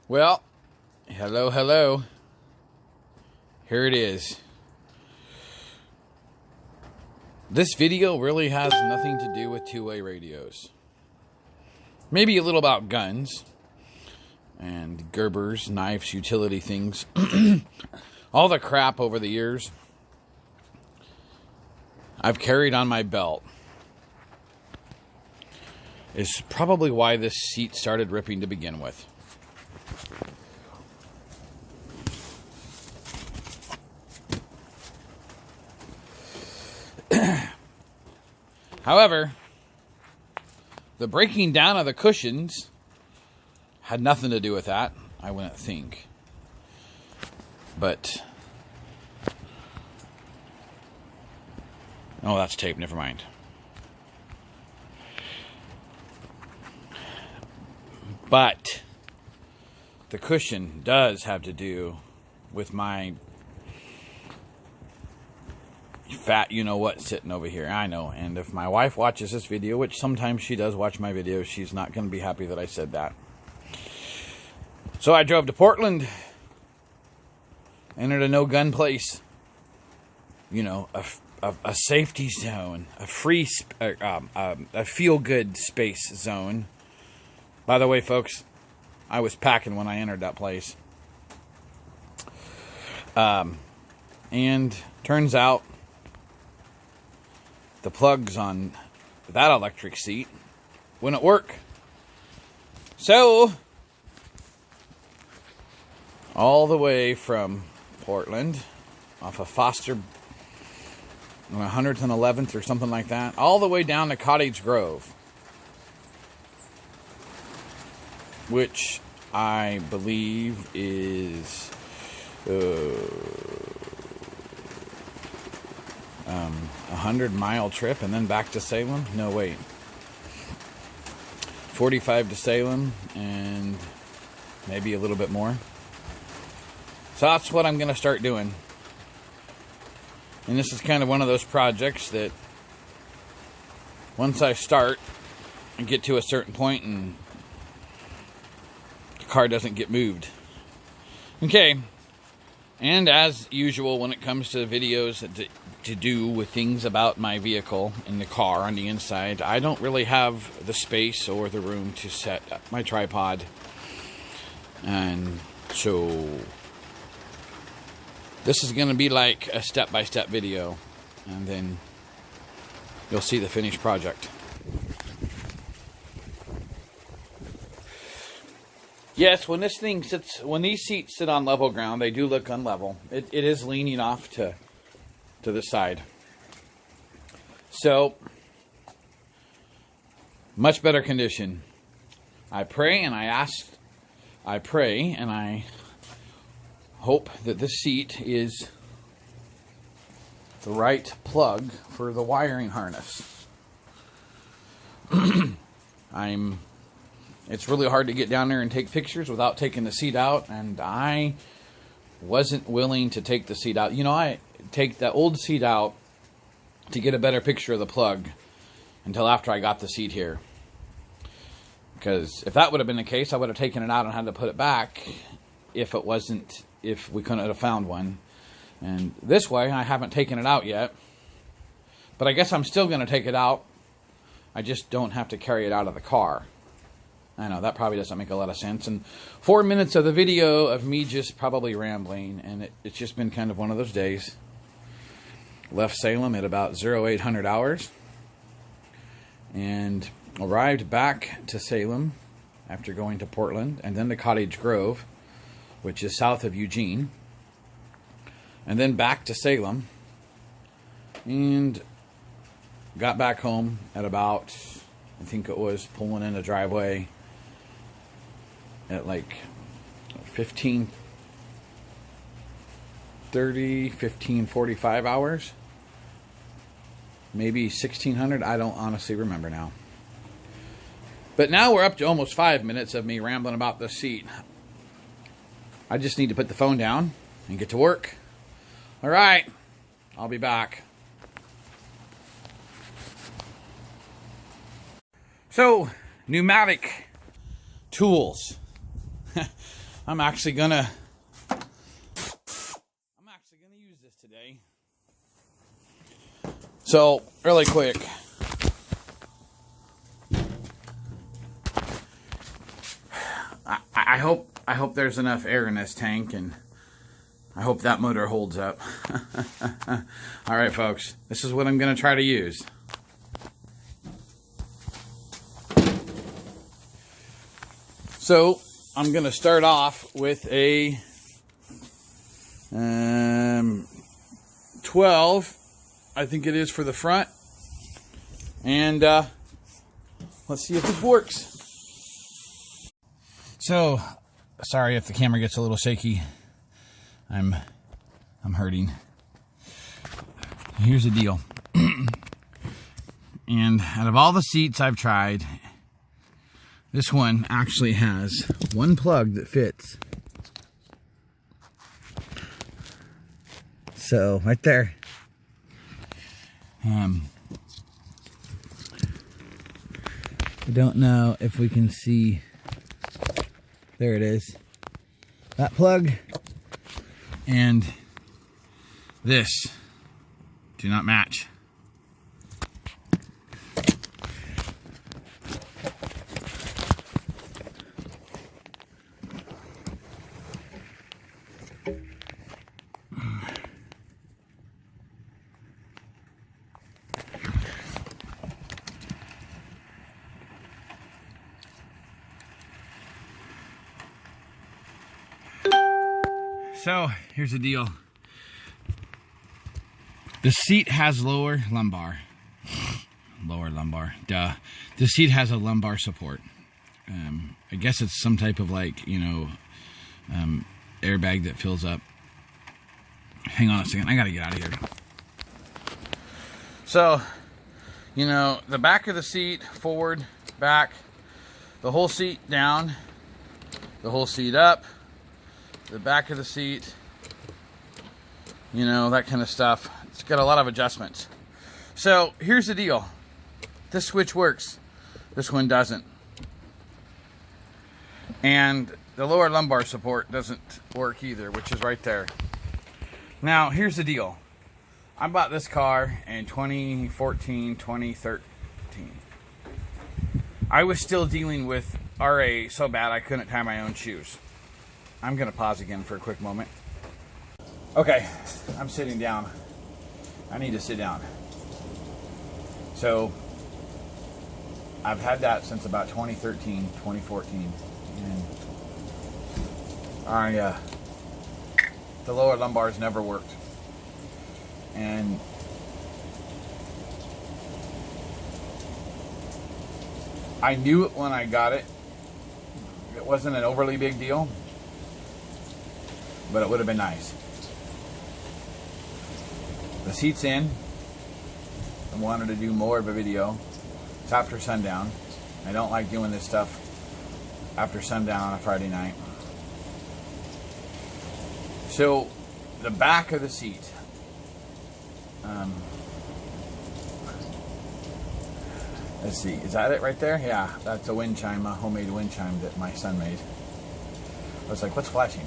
Well, hello. Here it is. This video really has nothing to do with two-way radios. Maybe a little about guns and Gerbers, knives, utility things. All the crap over the years I've carried on my belt is probably why this seat started ripping to begin with. However, the breaking down of the cushions had nothing to do with that, I wouldn't think. But, oh, that's tape, never mind. But the cushion does have to do with my fat you-know-what sitting over here. I know, and if my wife watches this video, which sometimes she does watch my videos, she's not going to be happy that I said that. So I drove to Portland, entered a no-gun place, you know, a safety zone, a free, a feel-good space zone. By the way, folks, I was packing when I entered that place. And turns out the plugs on that electric seat wouldn't work. So, all the way from Portland, off of Foster, 100th and 11th or something like that, all the way down to Cottage Grove, which I believe is 100-mile trip, and then back to Salem. No, wait, 45 to Salem, and maybe a little bit more. So that's what I'm going to start doing. And this is kind of one of those projects that once I start and get to a certain point and the car doesn't get moved. Okay. And as usual, when it comes to videos to do with things about my vehicle in the car on the inside, I don't really have the space or the room to set up my tripod. And so this is going to be like a step-by-step video, and then you'll see the finished project. Yes, when these seats sit on level ground, they do look unlevel. It is leaning off to the side. So, much better condition. I pray and I hope that this seat is the right plug for the wiring harness. It's really hard to get down there and take pictures without taking the seat out, and I wasn't willing to take the seat out. You know, I take the old seat out to get a better picture of the plug until after I got the seat here. Because if that would have been the case, I would have taken it out and had to put it back if we couldn't have found one. And this way, I haven't taken it out yet. But I guess I'm still going to take it out. I just don't have to carry it out of the car. I know, that probably doesn't make a lot of sense. And 4 minutes of the video of me just probably rambling. And it's just been kind of one of those days. Left Salem at about 0800 hours. And arrived back to Salem after going to Portland. And then to Cottage Grove, which is south of Eugene. And then back to Salem. And got back home at about, I think it was pulling in the driveway at like 15:45 hours. Maybe 1600. I don't honestly remember now. But now we're up to almost 5 minutes of me rambling about this seat. I just need to put the phone down and get to work. All right. I'll be back. So, pneumatic tools. I'm actually gonna use this today. So, really quick. I hope there's enough air in this tank, and I hope that motor holds up. Alright folks, this is what I'm going to try to use. So, I'm going to start off with a 12, I think it is, for the front. And let's see if this works. So, sorry if the camera gets a little shaky. I'm hurting. Here's the deal. And out of all the seats I've tried, this one actually has one plug that fits. So, right there. I don't know if we can see. There it is. That plug and this do not match. So, here's the deal. The seat has lower lumbar. Lower lumbar. Duh. The seat has a lumbar support. I guess it's some type of, like, you know, airbag that fills up. Hang on a second. I gotta get out of here. So, you know, the back of the seat, forward, back, the whole seat down, the whole seat up, the back of the seat, you know, that kind of stuff. It's got a lot of adjustments. So here's the deal. This switch works. This one doesn't. And the lower lumbar support doesn't work either, which is right there. Now, here's the deal. I bought this car in 2014, 2013. I was still dealing with RA so bad I couldn't tie my own shoes. I'm going to pause again for a quick moment. Okay, I'm sitting down. I need to sit down. So, I've had that since about 2013, 2014. And the lower lumbars never worked. And I knew it when I got it. It wasn't an overly big deal, but it would have been nice. The seat's in. I wanted to do more of a video. It's after sundown. I don't like doing this stuff after sundown on a Friday night. So, the back of the seat. Let's see, is that it right there? Yeah, that's a wind chime, a homemade wind chime that my son made. I was like, what's flashing?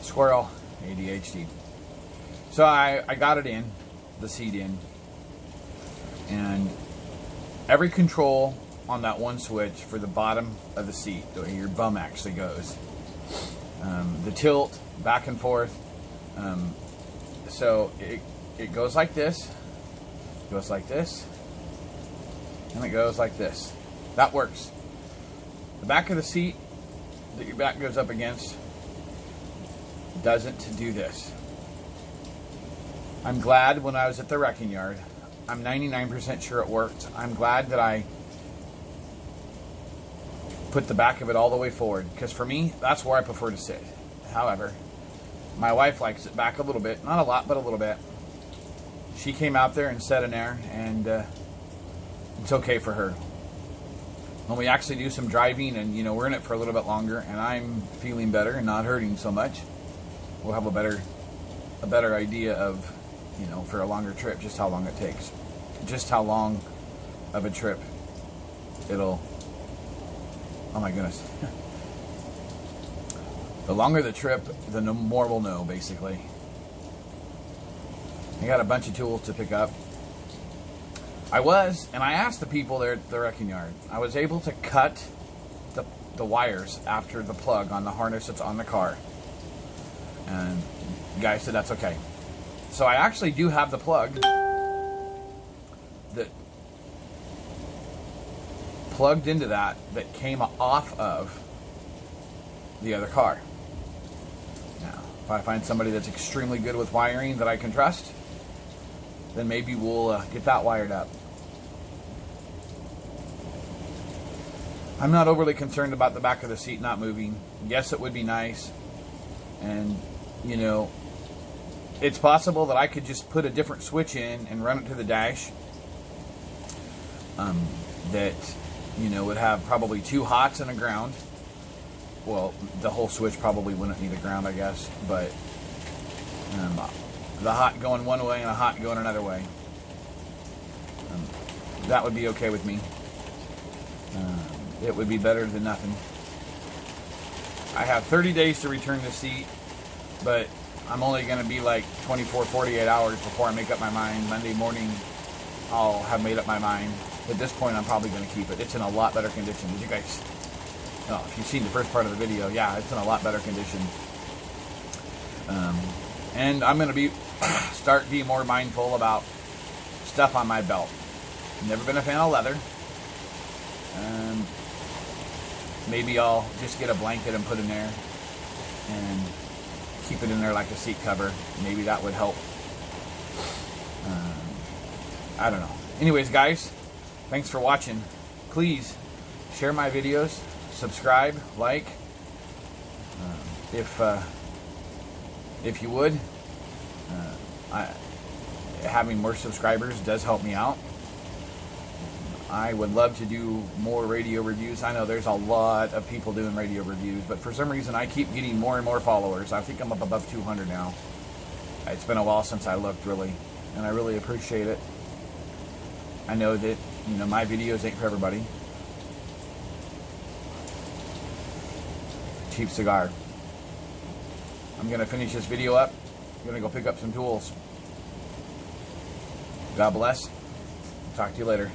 Squirrel, ADHD. So I got it in, the seat in, and every control on that one switch for the bottom of the seat, where your bum actually goes. The tilt, back and forth. So it goes like this, goes like this, and it goes like this. That works. The back of the seat that your back goes up against doesn't do this. I'm glad when I was at the wrecking yard, I'm 99% sure it worked. I'm glad that I put the back of it all the way forward, because for me, that's where I prefer to sit. However, my wife likes it back a little bit. Not a lot, but a little bit. She came out there and sat in there, and it's okay for her. When we actually do some driving and, you know, we're in it for a little bit longer and I'm feeling better and not hurting so much, we'll have a better idea of, you know, for a longer trip, just how long it takes. Just how long of a trip it'll... Oh my goodness. The longer the trip, the more we'll know, basically. I got a bunch of tools to pick up. And I asked the people there at the wrecking yard, I was able to cut the wires after the plug on the harness that's on the car. And the guy said that's okay. So I actually do have the plug that plugged into that came off of the other car. Now, if I find somebody that's extremely good with wiring that I can trust, then maybe we'll get that wired up. I'm not overly concerned about the back of the seat not moving. Yes, it would be nice. And, you know, it's possible that I could just put a different switch in and run it to the dash. That, you know, would have probably 2 hots and a ground. Well, the whole switch probably wouldn't need a ground, I guess. But the hot going one way and a hot going another way. That would be okay with me. It would be better than nothing. I have 30 days to return the seat, but I'm only going to be like 24, 48 hours before I make up my mind. Monday morning, I'll have made up my mind. At this point, I'm probably going to keep it. It's in a lot better condition. Did you guys... Oh, if you've seen the first part of the video, yeah, it's in a lot better condition. And I'm going to start being more mindful about stuff on my belt. Never been a fan of leather. Maybe I'll just get a blanket and put in there and keep it in there like a seat cover. Maybe that would help. I don't know. Anyways, guys, thanks for watching. Please share my videos, subscribe, like, if you would. Having more subscribers does help me out. I would love to do more radio reviews. I know there's a lot of people doing radio reviews, but for some reason I keep getting more and more followers. I think I'm up above 200 now. It's been a while since I looked, really, and I really appreciate it. I know that, you know, my videos ain't for everybody. Cheap cigar. I'm going to finish this video up. I'm going to go pick up some tools. God bless. Talk to you later.